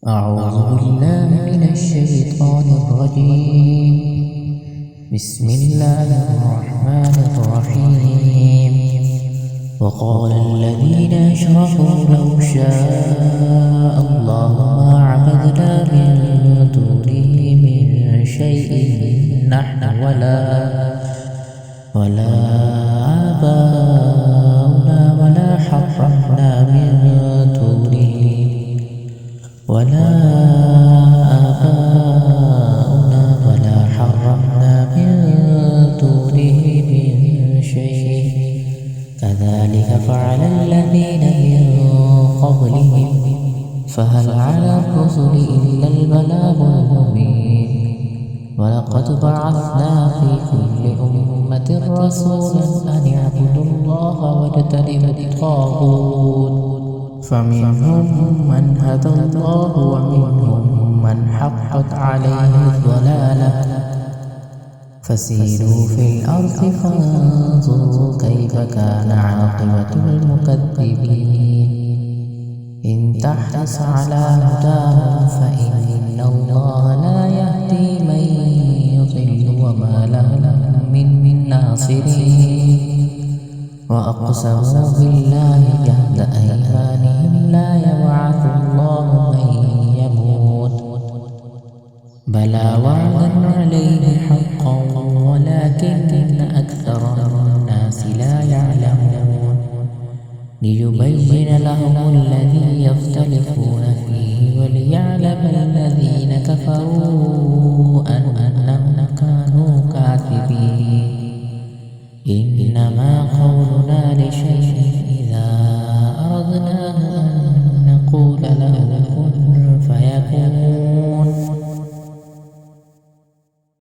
أعوذ بالله من الشيطان الرجيم. بسم الله الرحمن الرحيم. وقال الذين أشركوا لو شاء الله ما عبدنا من دونه من شيء نحن ولا آباؤنا ولا حرمنا من دونه من شيء كذلك فعل الذين من قبلهم فهل على الرسل إلا البلاغ المبين. ولقد بعثنا في كل أمة رسولا أن اعبدوا الله واجتنبوا الطاغوت فمنهم من هدى الله ومنهم من حقت عليه الضلالة فسيروا في الأرض فانظروا كيف كان عاقبة المكذبين. إن تحرص على هداهم فإن الله لا يهدي من يضل وما لهم من ناصرين. وأقسموا بالله جهد أيمانهم لا يبعث الله من يموت بلى وعدا عليه حقا ولكن أكثر الناس لا يعلمون. ليبين لهم الذي يختلفون